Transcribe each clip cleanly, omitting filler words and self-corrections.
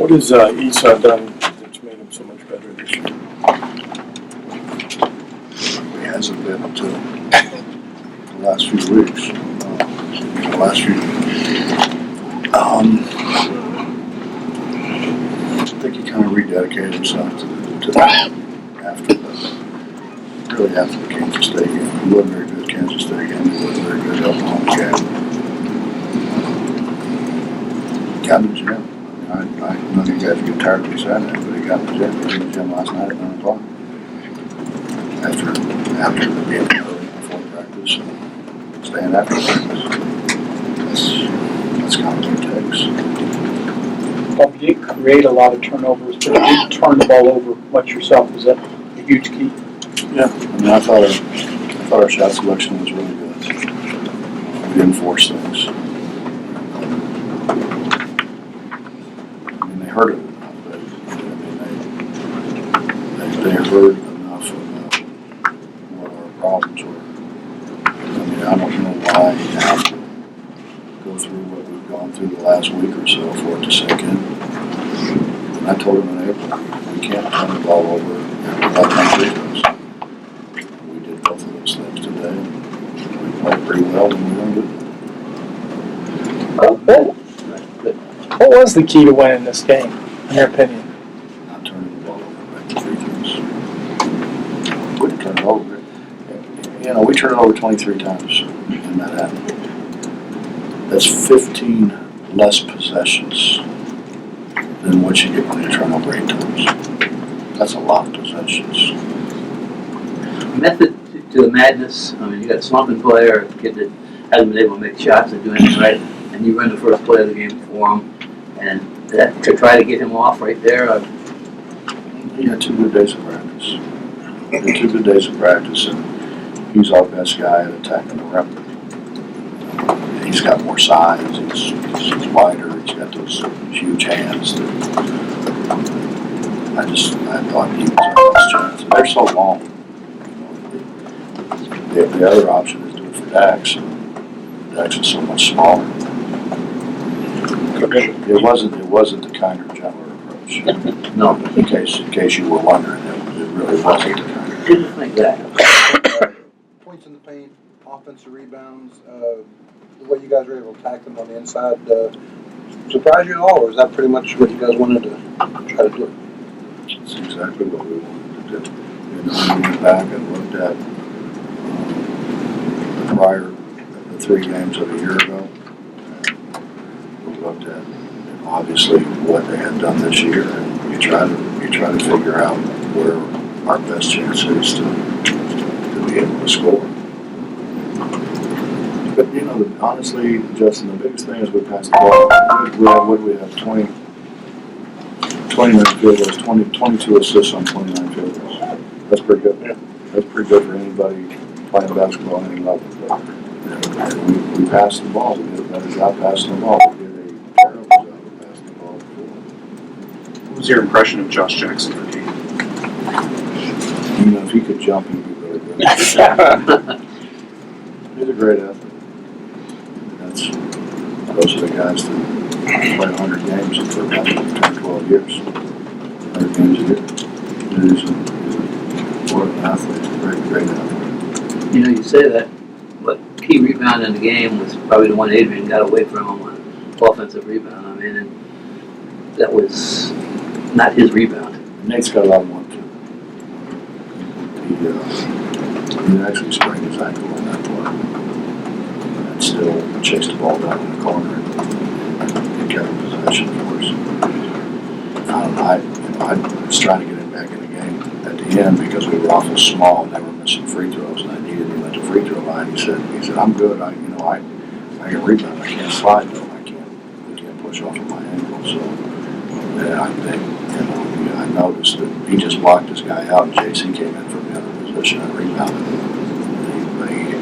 What has Esau done that's made him so much better this year? He hasn't been until the last few weeks. I think he kind of rededicated himself to that after the Kansas State game. He wasn't very good Kansas State game. He wasn't very good Oklahoma game. Got in the gym. I know you guys get tired of me saying that, but he got in the gym. He was in the gym last night at 9 o'clock. After being early before practice and staying after practice. That's kind of what it takes. Well, you did create a lot of turnovers, but you didn't turn the ball over much yourself. Is that a huge key? Yeah, I mean, I thought our shot selection was really good. We didn't force things. I mean, they heard it enough. They heard enough about what our problems were. I mean, I don't know why you have to go through what we've gone through the last week or so for it to sink in. And I told him in April, we can't turn the ball over and let them free throws. We did both of those things today. We played pretty well and we won good. What was the key to winning this game, in your opinion? Not turning the ball over and making free throws. We didn't turn it over. You know, we turned it over 23 times and that happened. That's 15 less possessions than what you get when you turn over 8 times. That's a lot of possessions. Method to the madness. I mean, you got a slumping player, a kid that hasn't been able to make shots and do anything right, and you run the first play of the game for him, and that, to try to get him off right there. He had 2 good days of practice. He had 2 good days of practice, and he's our best guy at attacking the rim. He's got more size. He's wider. He's got those huge hands. I thought he was our best chance. And they're so long. The other option is do it for Dax. Dax is so much smaller. It wasn't the kinder, gentler approach. No, In case you were wondering, it really wasn't the kinder. didn't think that. Points in the paint, offensive rebounds, the way you guys were able to attack them on the inside, surprise you at all, or is that pretty much what you guys wanted to try to do? That's exactly what we wanted to do. You know, we went back and looked at the 3 games of a year ago. We looked at obviously what they had done this year, and you try to figure out where our best chance is to be able to score. But you know, honestly, Justin, the biggest thing is we passed the ball. We have 29 field goals, 22 assists on 29 field goals. That's pretty good. Yeah. That's pretty good for anybody playing basketball at any level. But we passed the ball. We did a better job passing the ball. We did a terrible job of passing the ball before. What was your impression of Josh Jackson for game? You know, if he could jump, he'd be really good. He's a great athlete. Those are the guys that play 100 games for about 10 or 12 years. 100 games a year. He's an athlete. He's a great athlete. You know, you say that, but key rebound in the game was probably the one Adrian got away from him on offensive rebound. I mean, and that was not his rebound. Nate's got a lot more too. He actually sprained his ankle on that play. And still chased the ball down in the corner and kept possession for us. I was trying to get him back in the game at the end because we were awful small and they were missing free throws, and I needed him at the free throw line. He said, I'm good. I can rebound. I can't slide though. I can't push off of my ankle. So I noticed that he just blocked this guy out, and JC came in from the other position and rebounded.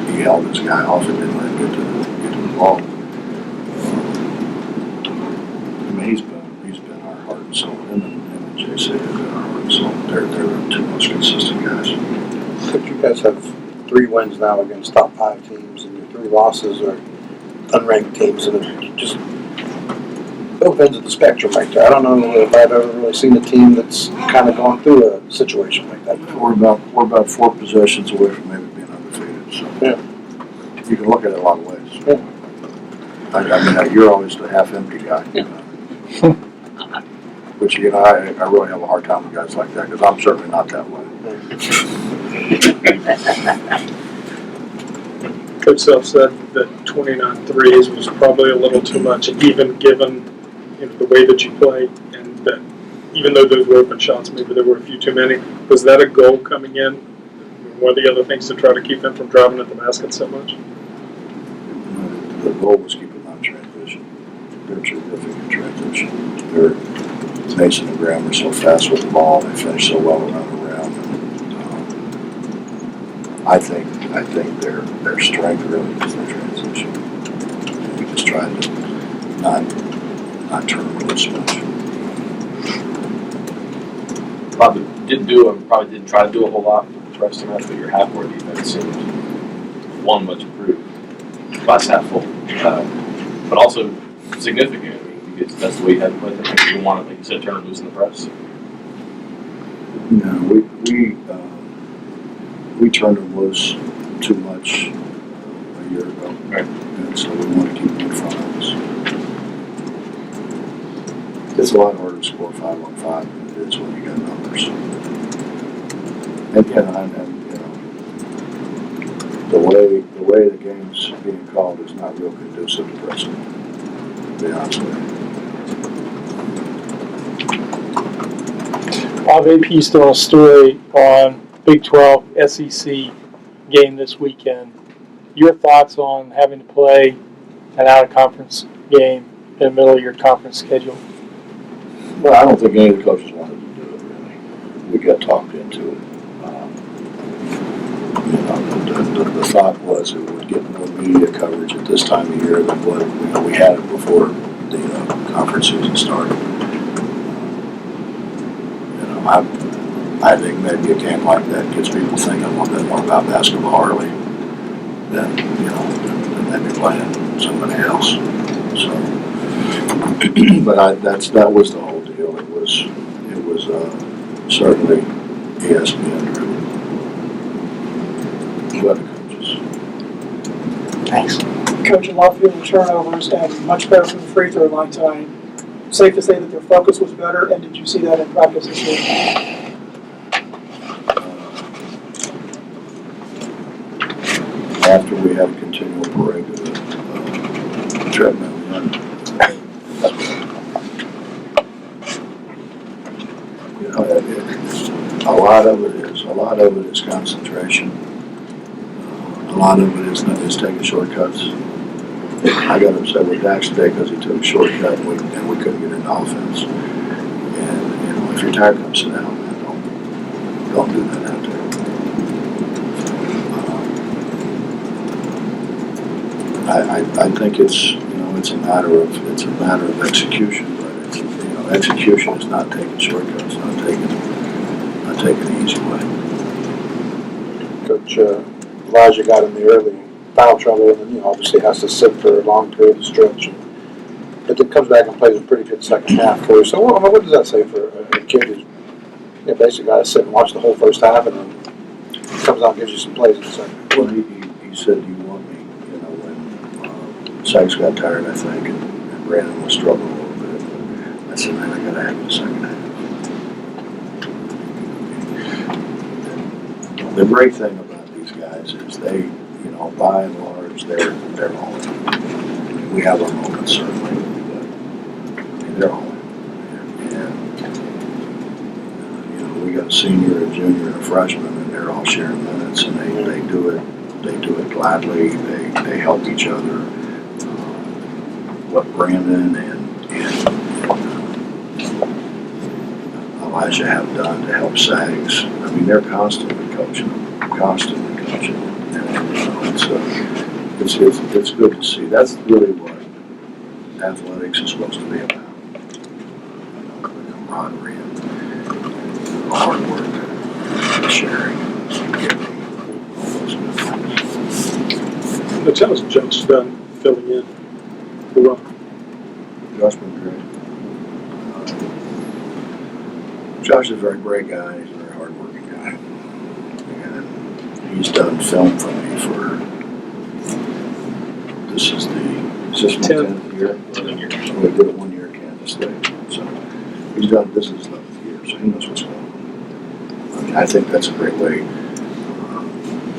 He held this guy off and didn't let him get to the ball. I mean, he's been our heart and soul. Him and JC have been our heart and soul. They're the 2 most consistent guys. But you guys have 3 wins now against top 5 teams, and your 3 losses are unranked teams, and just both ends of the spectrum right there. I don't know if I've ever really seen a team that's kind of gone through a situation like that before. We're about 4 possessions away from maybe being undefeated, so. Yeah. You can look at it a lot of ways. Yeah. I mean, you're always the half-empty guy. Which, I really have a hard time with guys like that, because I'm certainly not that way. Coach Self said that 29 threes was probably a little too much, even given the way that you play, and that even though those were open shots, maybe there were a few too many. Was that a goal coming in? One of the other things to try to keep them from driving at the basket so much? The goal was keeping them in transition. They're terrific in transition. Mason and Graham are so fast with the ball. They finish so well around. I think their strength really is their transition. We just tried to not turn them loose much. Probably didn't try to do a whole lot with the rest of that, but your half-court defense seemed much improved. Glass half full, but also significant. I mean, because that's the way you had to play. I think you want to, like you said, turn it loose in the press. No, we turned them loose too much a year ago, Right. and so we want to keep them in front of us. It's a lot harder to score 5-on-5 than it is when you got numbers. And the way the game's being called is not real conducive to pressing. To be honest with you. Bob AP's doing a story on Big 12 SEC game this weekend. Your thoughts on having to play an out-of-conference game in the middle of your conference schedule? Well, I don't think any of the coaches wanted to do it, really. We got talked into it. The thought was it would get more media coverage at this time of year than what we had it before the conference season started. I think maybe a game like that gets people thinking a little bit more about basketball early than maybe playing somebody else. So, but that was the whole deal. It was certainly ESPN driven. But the coaches. Thanks. Coach, a lot fewer turnovers and much better from the free throw line tonight. Safe to say that their focus was better, and did you see that in practice this week? After we had a continual parade of treadmill, a lot of it is concentration. A lot of it is taking shortcuts. I got upset with Dax today because he took a shortcut and we couldn't get into offense. And if you're tired, come sit down, man. Don't do that out there. I think it's a matter of execution, but execution is not taking shortcuts, not taking the easy way. Coach Elijah got in the early foul trouble, and then obviously has to sit for a long period of stretch. But then comes back and plays a pretty good second half for you. So what does that say for a kid who's basically got to sit and watch the whole first half, and then comes out and gives you some plays in the second? Well, he said, "Do you want me?" When Sykes got tired, I think, and Brandon was struggling a little bit. I said, "Man, I got to have it in the second half." The great thing about these guys is they, by and large, they're all in. We have our moments, certainly, but they're all in. And we got a senior, a junior, and a freshman, and they're all sharing minutes, and they do it gladly. They help each other. What Brandon and Elijah have done to help Sags, I mean, they're constantly coaching. And it's good to see. That's really what athletics is supposed to be about. The camaraderie and the hard work, and sharing, and giving, all those good things. But how has Josh done filling in the run? Josh been great. Josh is a very bright guy, he's a very hardworking guy. And he's done film for me this is my 10th year. So we did it 1 year at Kansas State. So he's done business 11th year, so he knows what's going on. I mean, I think that's a great way.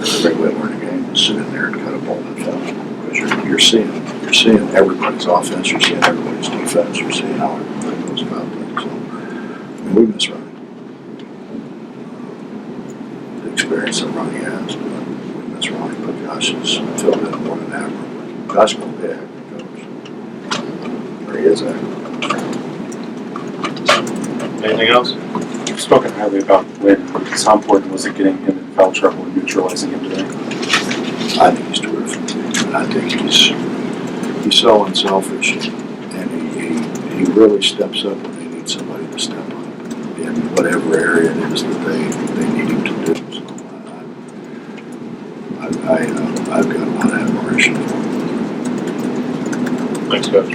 That's a great way to learn a game. To sit in there and kind of ball that film because you're seeing everybody's offense, you're seeing everybody's defense, you're seeing how everybody goes about things. So I mean, we miss Ronnie. The experience that Ronnie has, but we miss Ronnie. But Josh has filled in more than ever. Josh will be a heck of a coach. Or he is a heck of a Anything else? You've spoken highly about Wynn. How important was it getting him in foul trouble and neutralizing him today? I think he's terrific. I think he's so unselfish, and he really steps up when they need somebody to step up in whatever area it is that they need him to do. So I've got a lot of admiration for him. Thanks, Coach.